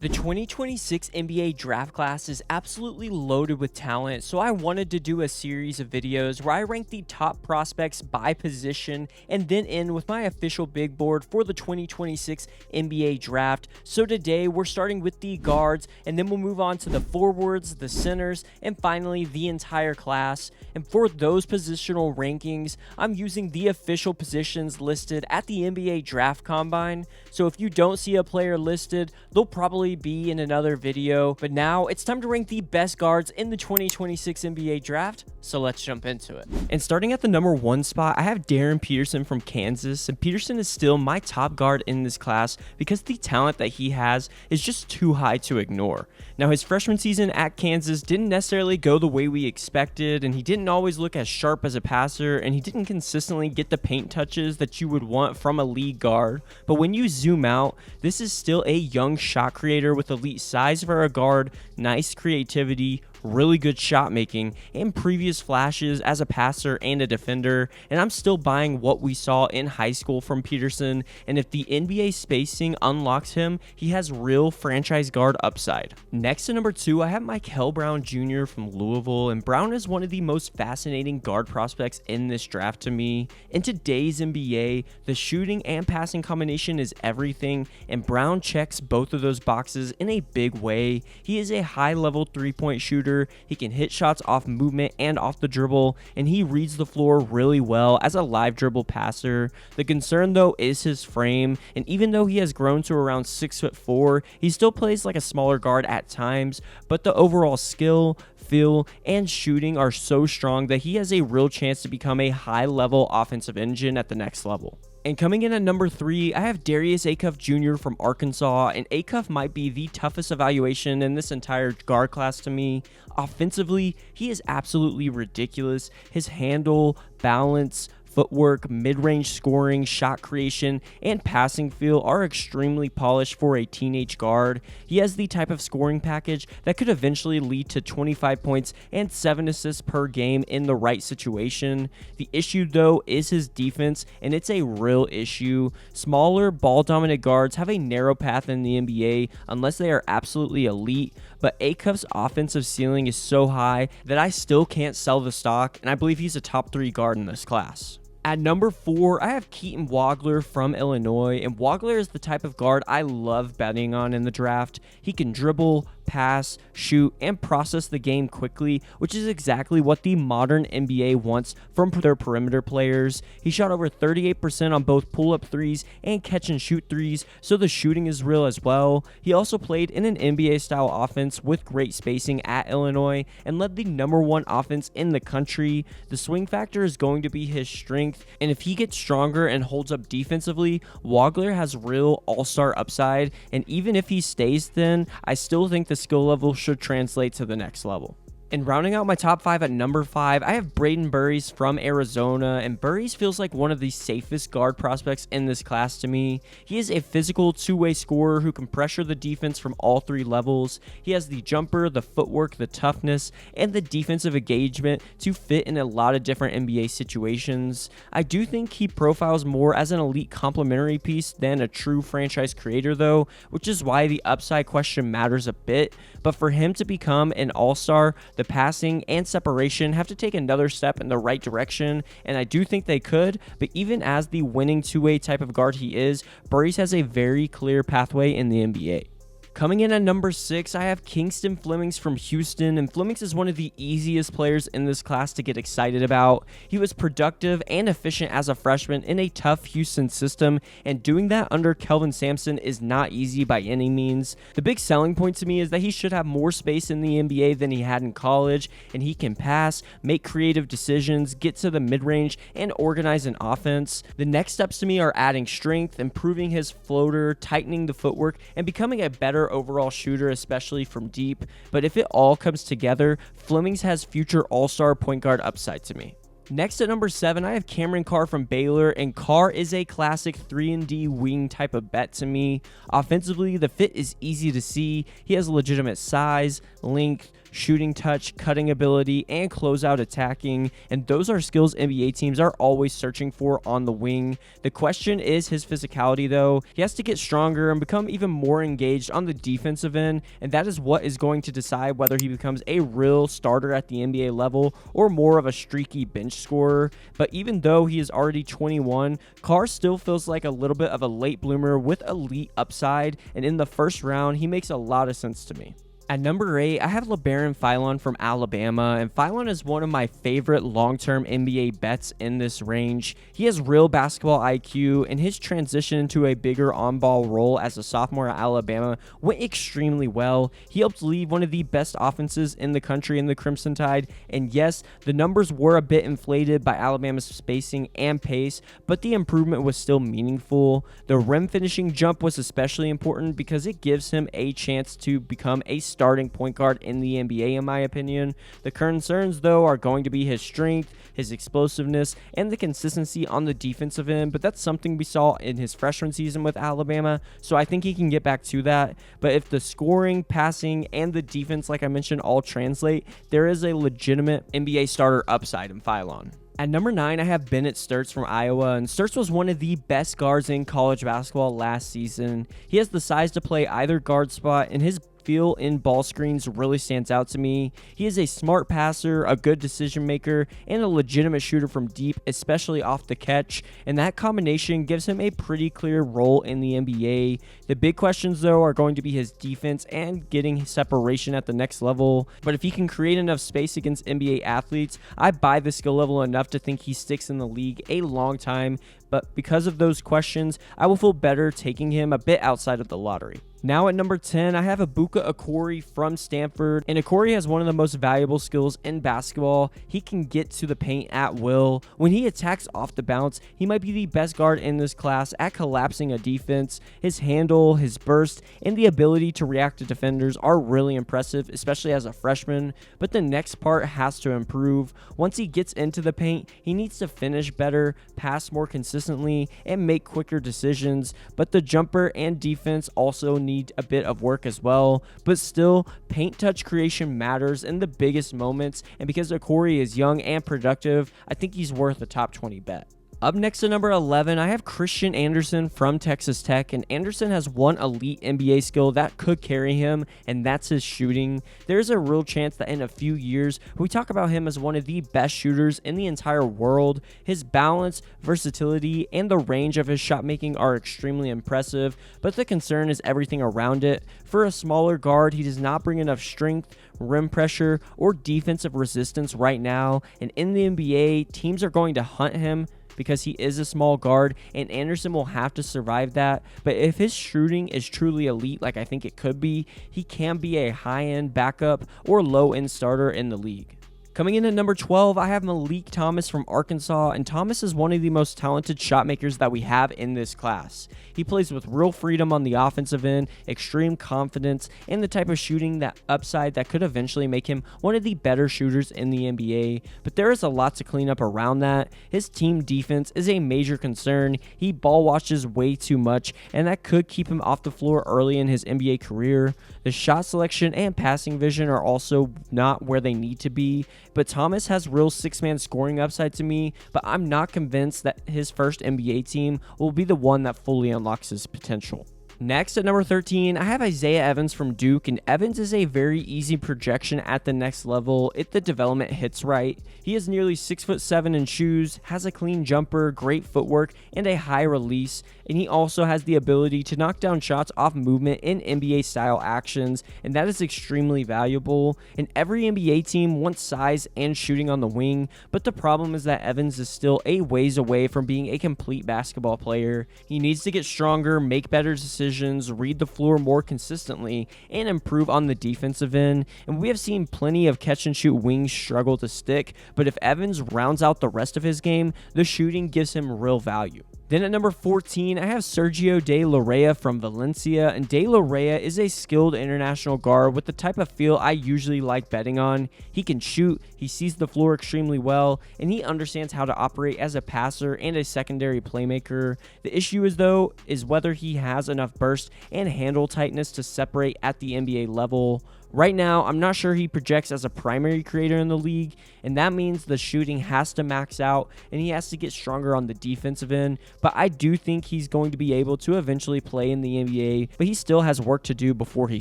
The 2026 NBA draft class is absolutely loaded with talent, so I wanted to do a series of videos where I rank the top prospects by position and then end with my official big board for the 2026 NBA draft. So today we're starting with the guards, and then we'll move on to the forwards, the centers, and finally the entire class. And for those positional rankings, I'm using the official positions listed at the NBA Draft Combine. So if you don't see a player listed, they'll probably be in another video. But now it's time to rank the best guards in the 2026 NBA draft, so let's jump into it. And starting at the number 1 spot, I have Darryn Peterson from Kansas, and Peterson is still my top guard in this class because the talent that he has is just too high to ignore. Now, his freshman season at Kansas didn't necessarily go the way we expected, and he didn't always look as sharp as a passer, and he didn't consistently get the paint touches that you would want from a league guard. But when you zoom out, this is still a young shot creator with elite size for a guard, nice creativity, really good shot making, and previous flashes as a passer and a defender, and I'm still buying what we saw in high school from Peterson, and if the NBA spacing unlocks him, he has real franchise guard upside. Next to number 2, I have Mikel Brown Jr. from Louisville, and Brown is one of the most fascinating guard prospects in this draft to me. In today's NBA, the shooting and passing combination is everything, and Brown checks both of those boxes in a big way. He is a high-level three-point shooter. He can hit shots off movement and off the dribble, and he reads the floor really well as a live dribble passer. The concern though is his frame, and even though he has grown to around 6'4", he still plays like a smaller guard at times, but the overall skill, feel, and shooting are so strong that he has a real chance to become a high-level offensive engine at the next level. And coming in at number 3, I have Darius Acuff Jr. from Arkansas, and Acuff might be the toughest evaluation in this entire guard class to me. Offensively, he is absolutely ridiculous. His handle, balance, footwork, mid-range scoring, shot creation, and passing feel are extremely polished for a teenage guard. He has the type of scoring package that could eventually lead to 25 points and 7 assists per game in the right situation. The issue though is his defense, and it's a real issue. Smaller, ball-dominant guards have a narrow path in the NBA unless they are absolutely elite, but Acuff's offensive ceiling is so high that I still can't sell the stock, and I believe he's a top 3 guard in this class. At number 4, I have Keaton Wagler from Illinois, and Wagler is the type of guard I love betting on in the draft. He can dribble, pass, shoot, and process the game quickly, which is exactly what the modern NBA wants from their perimeter players. He shot over 38% on both pull-up threes and catch-and-shoot threes, so the shooting is real as well. He also played in an NBA-style offense with great spacing at Illinois and led the number 1 offense in the country. The swing factor is going to be his strength, and if he gets stronger and holds up defensively, Wagler has real all-star upside, and even if he stays thin, I still think the skill level should translate to the next level. And rounding out my top 5 at number 5, I have Brayden Burries from Arizona, and Burries feels like one of the safest guard prospects in this class to me. He is a physical two-way scorer who can pressure the defense from all 3 levels. He has the jumper, the footwork, the toughness, and the defensive engagement to fit in a lot of different NBA situations. I do think he profiles more as an elite complementary piece than a true franchise creator though, which is why the upside question matters a bit, but for him to become an all-star, the passing and separation have to take another step in the right direction, and I do think they could, but even as the winning two-way type of guard he is, Burries has a very clear pathway in the NBA. Coming in at number 6, I have Kingston Flemings from Houston, and Flemings is one of the easiest players in this class to get excited about. He was productive and efficient as a freshman in a tough Houston system, and doing that under Kelvin Sampson is not easy by any means. The big selling point to me is that he should have more space in the NBA than he had in college, and he can pass, make creative decisions, get to the mid-range, and organize an offense. The next steps to me are adding strength, improving his floater, tightening the footwork, and becoming a better overall shooter, especially from deep. But if it all comes together, Flemings has future all-star point guard upside to me. Next at number 7, I have Cameron Carr from Baylor, and Carr is a classic 3-and-D wing type of bet to me. Offensively, the fit is easy to see. He has legitimate size, length, shooting touch, cutting ability, and closeout attacking, and those are skills NBA teams are always searching for on the wing. The question is his physicality though. He has to get stronger and become even more engaged on the defensive end, and that is what is going to decide whether he becomes a real starter at the NBA level or more of a streaky bench scorer. But even though he is already 21, Carr still feels like a little bit of a late bloomer with elite upside, and in the first round, he makes a lot of sense to me. At number 8, I have Labaron Philon from Alabama, and Philon is one of my favorite long-term NBA bets in this range. He has real basketball IQ, and his transition into a bigger on-ball role as a sophomore at Alabama went extremely well. He helped lead one of the best offenses in the country in the Crimson Tide, and yes, the numbers were a bit inflated by Alabama's spacing and pace, but the improvement was still meaningful. The rim finishing jump was especially important because it gives him a chance to become a starting point guard in the NBA, in my opinion. The concerns, though, are going to be his strength, his explosiveness, and the consistency on the defensive end, but that's something we saw in his freshman season with Alabama, so I think he can get back to that. But if the scoring, passing, and the defense, like I mentioned, all translate, there is a legitimate NBA starter upside in Philon. At number 9, I have Bennett Stirtz from Iowa, and Stirtz was one of the best guards in college basketball last season. He has the size to play either guard spot, and his feel in ball screens really stands out to me. He is a smart passer, a good decision maker, and a legitimate shooter from deep, especially off the catch, and that combination gives him a pretty clear role in the NBA. The big questions, though, are going to be his defense and getting separation at the next level, but if he can create enough space against NBA athletes, I buy the skill level enough to think he sticks in the league a long time, but because of those questions, I will feel better taking him a bit outside of the lottery. Now at number 10, I have Ebuka Okorie from Stanford, and Okorie has one of the most valuable skills in basketball. He can get to the paint at will. When he attacks off the bounce, he might be the best guard in this class at collapsing a defense. His handle, his burst, and the ability to react to defenders are really impressive, especially as a freshman, but the next part has to improve. Once he gets into the paint, he needs to finish better, pass more consistently, and make quicker decisions, but the jumper and defense also need a bit of work as well. But still, paint touch creation matters in the biggest moments, and because Okorie is young and productive, I think he's worth a top 20 bet. Up next at number 11, I have Christian Anderson from Texas Tech, and Anderson has one elite NBA skill that could carry him, and that's his shooting. There's a real chance that in a few years, we talk about him as one of the best shooters in the entire world. His balance, versatility, and the range of his shot making are extremely impressive, but the concern is everything around it. For a smaller guard, he does not bring enough strength, rim pressure, or defensive resistance right now, and in the NBA, teams are going to hunt him because he is a small guard, and Anderson will have to survive that. But if his shooting is truly elite, like I think it could be, he can be a high-end backup or low-end starter in the league. Coming in at number 12, I have Meleek Thomas from Arkansas, and Thomas is one of the most talented shot makers that we have in this class. He plays with real freedom on the offensive end, extreme confidence, and the type of shooting that upside that could eventually make him one of the better shooters in the NBA. But there is a lot to clean up around that. His team defense is a major concern. He ball watches way too much, and that could keep him off the floor early in his NBA career. The shot selection and passing vision are also not where they need to be. But Thomas has real six-man scoring upside to me, but I'm not convinced that his first NBA team will be the one that fully unlocks his potential. Next, at number 13, I have Isaiah Evans from Duke, and Evans is a very easy projection at the next level if the development hits right. He is nearly 6'7" in shoes, has a clean jumper, great footwork, and a high release, and he also has the ability to knock down shots off movement in NBA-style actions, and that is extremely valuable. And every NBA team wants size and shooting on the wing, but the problem is that Evans is still a ways away from being a complete basketball player. He needs to get stronger, make better decisions, read the floor more consistently, and improve on the defensive end. And we have seen plenty of catch-and-shoot wings struggle to stick, but if Evans rounds out the rest of his game, the shooting gives him real value. Then at number 14, I have Sergio de Larrea from Valencia, and de Larrea is a skilled international guard with the type of feel I usually like betting on. He can shoot, he sees the floor extremely well, and he understands how to operate as a passer and a secondary playmaker. The issue is whether he has enough burst and handle tightness to separate at the NBA level. Right now, I'm not sure he projects as a primary creator in the league, and that means the shooting has to max out and he has to get stronger on the defensive end, but I do think he's going to be able to eventually play in the NBA, but he still has work to do before he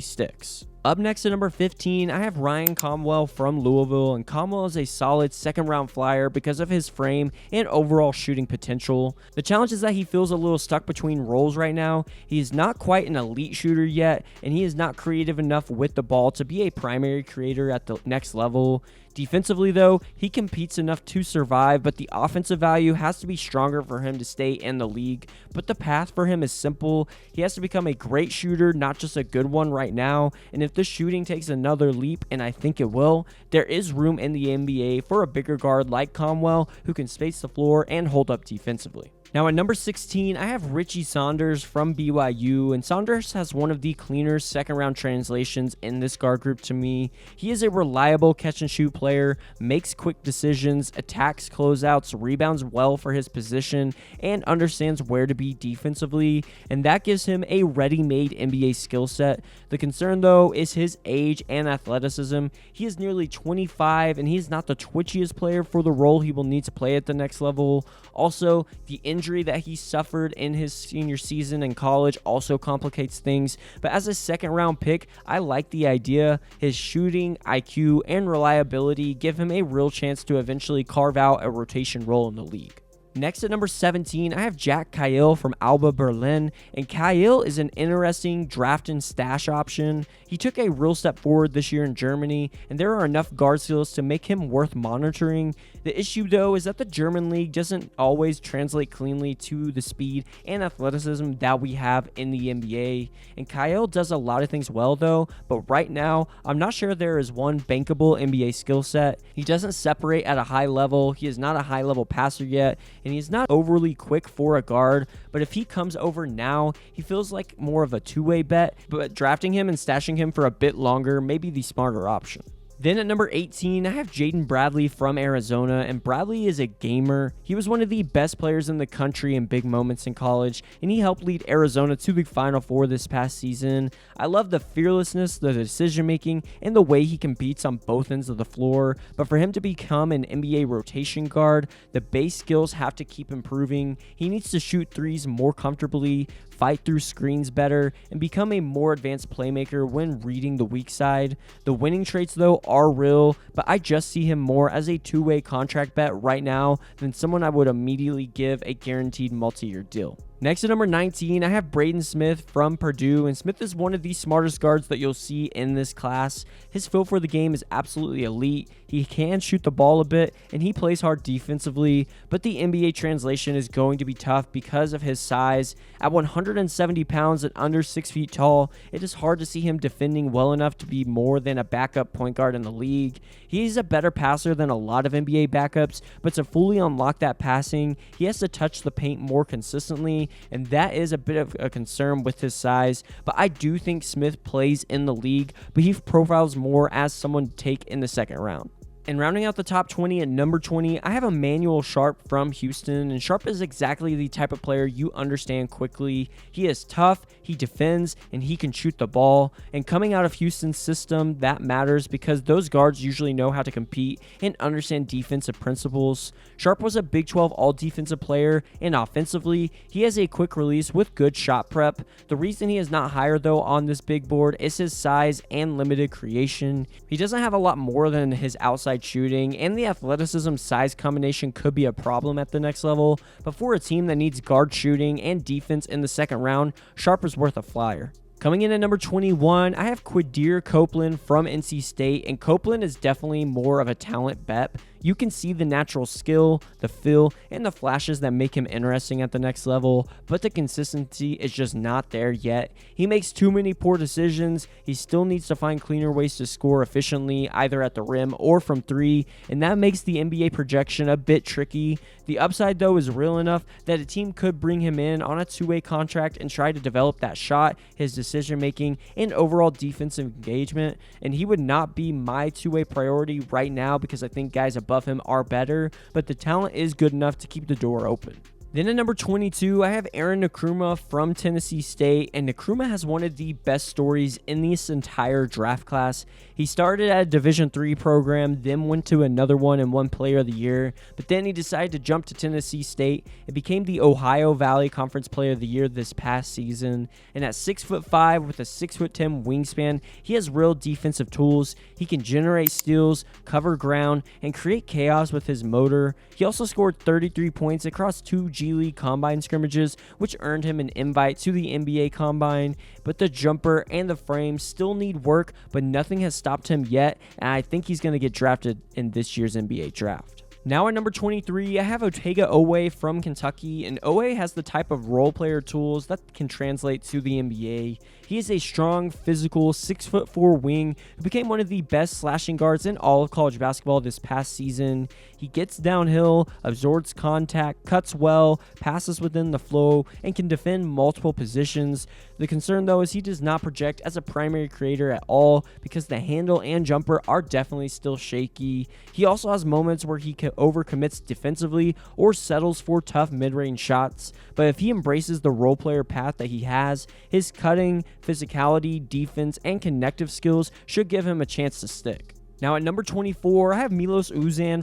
sticks. Up next at number 15, I have Ryan Conwell from Louisville, and Conwell is a solid second-round flyer because of his frame and overall shooting potential. The challenge is that he feels a little stuck between roles right now. He is not quite an elite shooter yet, and he is not creative enough with the ball to be a primary creator at the next level. Defensively, though, he competes enough to survive, but the offensive value has to be stronger for him to stay in the league. But the path for him is simple. He has to become a great shooter, not just a good one right now. And if the shooting takes another leap, and I think it will, there is room in the NBA for a bigger guard like Conwell who can space the floor and hold up defensively. Now at number 16, I have Richie Saunders from BYU, and Saunders has one of the cleaner second-round translations in this guard group to me. He is a reliable catch-and-shoot player, makes quick decisions, attacks closeouts, rebounds well for his position, and understands where to be defensively, and that gives him a ready-made NBA skill set. The concern, though, is his age and athleticism. He is nearly 25, and he is not the twitchiest player for the role he will need to play at the next level. Also, the injury that he suffered in his senior season in college also complicates things, but as a second round pick, I like the idea. His shooting, IQ, and reliability give him a real chance to eventually carve out a rotation role in the league. Next at number 17, I have Jack Kayil from Alba Berlin, and Kayil is an interesting draft and stash option. He took a real step forward this year in Germany, and there are enough guard skills to make him worth monitoring. The issue, though, is that the German league doesn't always translate cleanly to the speed and athleticism that we have in the NBA, and Kayil does a lot of things well, though, but right now, I'm not sure there is one bankable NBA skill set. He doesn't separate at a high level, he is not a high-level passer yet, and he's not overly quick for a guard, but if he comes over now, he feels like more of a two-way bet, but drafting him and stashing him for a bit longer may be the smarter option. Then at number 18, I have Jaden Bradley from Arizona, and Bradley is a gamer. He was one of the best players in the country in big moments in college, and he helped lead Arizona to the Final Four this past season. I love the fearlessness, the decision-making, and the way he competes on both ends of the floor, but for him to become an NBA rotation guard, the base skills have to keep improving. He needs to shoot threes more comfortably, fight through screens better, and become a more advanced playmaker when reading the weak side. The winning traits, though, are real, but I just see him more as a two-way contract bet right now than someone I would immediately give a guaranteed multi-year deal. Next at number 19, I have Braden Smith from Purdue, and Smith is one of the smartest guards that you'll see in this class. His feel for the game is absolutely elite. He can shoot the ball a bit, and he plays hard defensively, but the NBA translation is going to be tough because of his size. At 170 pounds and under 6 feet tall, it is hard to see him defending well enough to be more than a backup point guard in the league. He's a better passer than a lot of NBA backups, but to fully unlock that passing, he has to touch the paint more consistently, and that is a bit of a concern with his size, but I do think Smith plays in the league, but he profiles more as someone to take in the second round. And rounding out the top 20 at number 20, I have Emanuel Sharp from Houston, and Sharp is exactly the type of player you understand quickly. He is tough, he defends, and he can shoot the ball, and coming out of Houston's system, that matters because those guards usually know how to compete and understand defensive principles. Sharp was a Big 12 all-defensive player, and offensively, he has a quick release with good shot prep. The reason he is not higher, though, on this big board is his size and limited creation. He doesn't have a lot more than his outside shooting, and the athleticism size combination could be a problem at the next level, but for a team that needs guard shooting and defense in the second round, Sharp is worth a flyer. Coming in at number 21, I have Quadir Copeland from NC State, and Copeland is definitely more of a talent bet. You can see the natural skill, the feel, and the flashes that make him interesting at the next level, but the consistency is just not there yet. He makes too many poor decisions. He still needs to find cleaner ways to score efficiently, either at the rim or from three, and that makes the NBA projection a bit tricky. The upside, though, is real enough that a team could bring him in on a two-way contract and try to develop that shot, his decision-making, and overall defensive engagement, and he would not be my two-way priority right now because I think guys above him are better, but the talent is good enough to keep the door open. Then at number 22, I have Nkrumah from Tennessee State, and Nkrumah has one of the best stories in this entire draft class. He started at a Division III program, then went to another one and won Player of the Year, but then he decided to jump to Tennessee State and became the Ohio Valley Conference Player of the Year this past season. And at 6'5" with a 6'10" wingspan, he has real defensive tools. He can generate steals, cover ground, and create chaos with his motor. He also scored 33 points across 2 G League Combine scrimmages, which earned him an invite to the NBA Combine. But the jumper and the frame still need work, but nothing has stopped him yet, and I think he's going to get drafted in this year's NBA draft. Now at number 23, I have Otega Oweh from Kentucky, and Oweh has the type of role player tools that can translate to the NBA. He is a strong, physical, 6'4" wing who became one of the best slashing guards in all of college basketball this past season. He gets downhill, absorbs contact, cuts well, passes within the flow, and can defend multiple positions. The concern though is he does not project as a primary creator at all because the handle and jumper are definitely still shaky. He also has moments where he overcommits defensively or settles for tough mid-range shots, but if he embraces the role player path that he has, his cutting, physicality, defense, and connective skills should give him a chance to stick. Now at number 24, I have Milos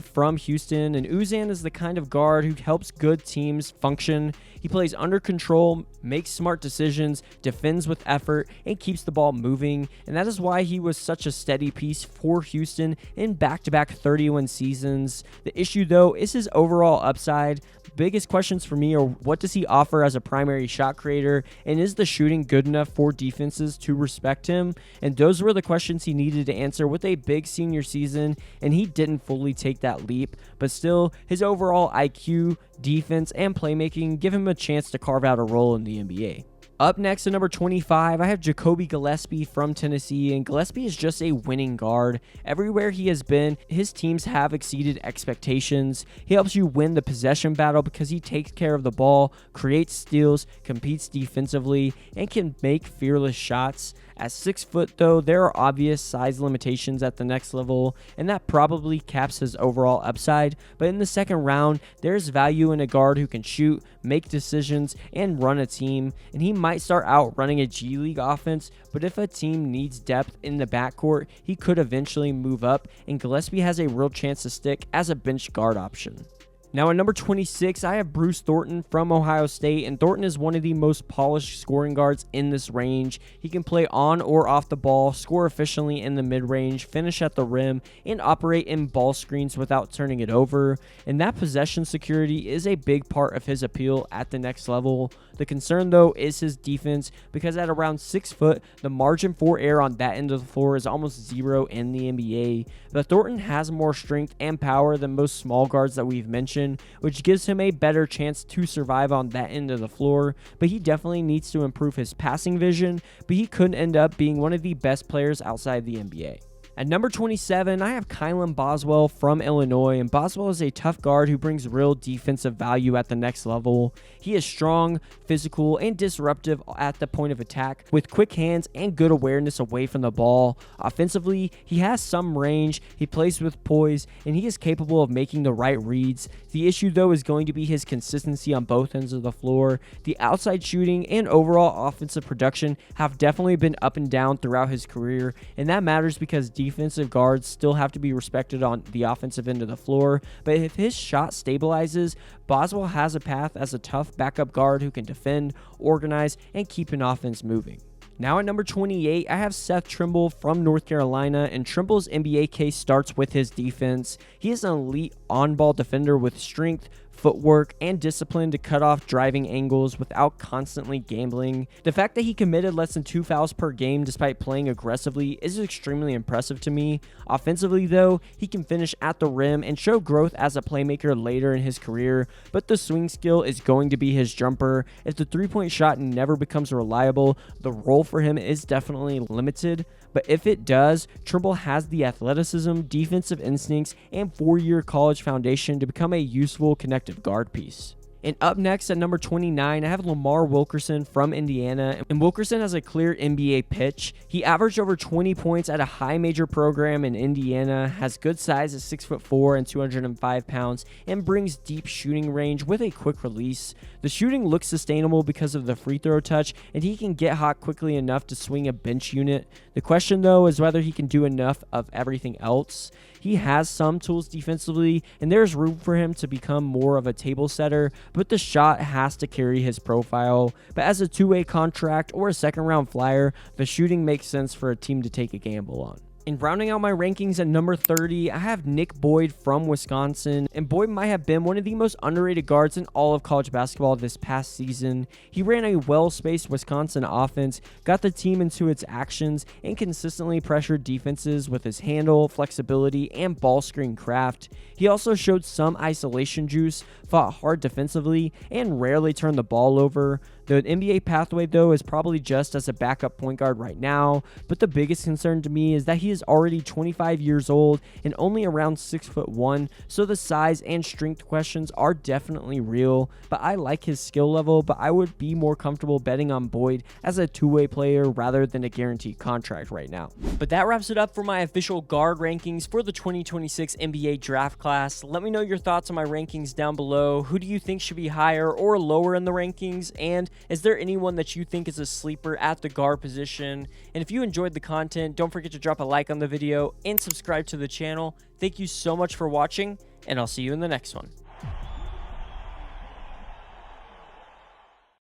from Houston, and Uzan is the kind of guard who helps good teams function. He plays under control, makes smart decisions, defends with effort, and keeps the ball moving, and that is why he was such a steady piece for Houston in back-to-back 30-win seasons. The issue though is his overall upside. Biggest questions for me are what does he offer as a primary shot creator, and is the shooting good enough for defenses to respect him? And those were the questions he needed to answer with a big senior season, and he didn't fully take that leap, but still his overall IQ, defense, and playmaking give him a chance to carve out a role in the NBA. Up next at number 25, I have Jacoby Gillespie from Tennessee, and Gillespie is just a winning guard. Everywhere he has been, his teams have exceeded expectations. He helps you win the possession battle because he takes care of the ball, creates steals, competes defensively, and can make fearless shots. At 6 foot though, there are obvious size limitations at the next level, and that probably caps his overall upside, but in the second round, there's value in a guard who can shoot, make decisions, and run a team, and he might start out running a G League offense, but if a team needs depth in the backcourt, he could eventually move up, and Gillespie has a real chance to stick as a bench guard option. Now at number 26, I have Bruce Thornton from Ohio State, and Thornton is one of the most polished scoring guards in this range. He can play on or off the ball, score efficiently in the mid-range, finish at the rim, and operate in ball screens without turning it over, and that possession security is a big part of his appeal at the next level. The concern though is his defense, because at around 6 foot, the margin for error on that end of the floor is almost zero in the NBA, but Thornton has more strength and power than most small guards that we've mentioned, which gives him a better chance to survive on that end of the floor, but he definitely needs to improve his passing vision, but he could end up being one of the best players outside the NBA. At number 27, I have Kylan Boswell from Illinois, and Boswell is a tough guard who brings real defensive value at the next level. He is strong, physical, and disruptive at the point of attack, with quick hands and good awareness away from the ball. Offensively, he has some range, he plays with poise, and he is capable of making the right reads. The issue though is going to be his consistency on both ends of the floor. The outside shooting and overall offensive production have definitely been up and down throughout his career, and that matters because defensive guards still have to be respected on the offensive end of the floor, but if his shot stabilizes, Boswell has a path as a tough backup guard who can defend, organize, and keep an offense moving. Now at number 28, I have Seth Trimble from North Carolina, and Trimble's NBA case starts with his defense. He is an elite on-ball defender with strength, footwork, and discipline to cut off driving angles without constantly gambling. The fact that he committed less than 2 fouls per game despite playing aggressively is extremely impressive to me. Offensively though, he can finish at the rim and show growth as a playmaker later in his career, but the swing skill is going to be his jumper. If the three-point shot never becomes reliable, the role for him is definitely limited. But if it does, Trimble has the athleticism, defensive instincts, and 4-year college foundation to become a useful connective guard piece. And up next at number 29, I have Lamar Wilkerson from Indiana. And Wilkerson has a clear NBA pitch. He averaged over 20 points at a high major program in Indiana, has good size at 6'4" and 205 pounds, and brings deep shooting range with a quick release. The shooting looks sustainable because of the free throw touch, and he can get hot quickly enough to swing a bench unit. The question, though, is whether he can do enough of everything else. He has some tools defensively, and there's room for him to become more of a table setter, but the shot has to carry his profile. But as a two-way contract or a second-round flyer, the shooting makes sense for a team to take a gamble on. And rounding out my rankings at number 30, I have Nick Boyd from Wisconsin. And Boyd might have been one of the most underrated guards in all of college basketball this past season. He ran a well-spaced Wisconsin offense, got the team into its actions, and consistently pressured defenses with his handle, flexibility, and ball screen craft. He also showed some isolation juice, fought hard defensively, and rarely turned the ball over. The NBA pathway, though, is probably just as a backup point guard right now, but the biggest concern to me is that he is already 25 years old and only around 6'1", so the size and strength questions are definitely real. But I like his skill level, but I would be more comfortable betting on Boyd as a two-way player rather than a guaranteed contract right now. But that wraps it up for my official guard rankings for the 2026 NBA draft class. Let me know your thoughts on my rankings down below. Who do you think should be higher or lower in the rankings? And is there anyone that you think is a sleeper at the guard position? And if you enjoyed the content, don't forget to drop a like on the video and subscribe to the channel. Thank you so much for watching, and I'll see you in the next one.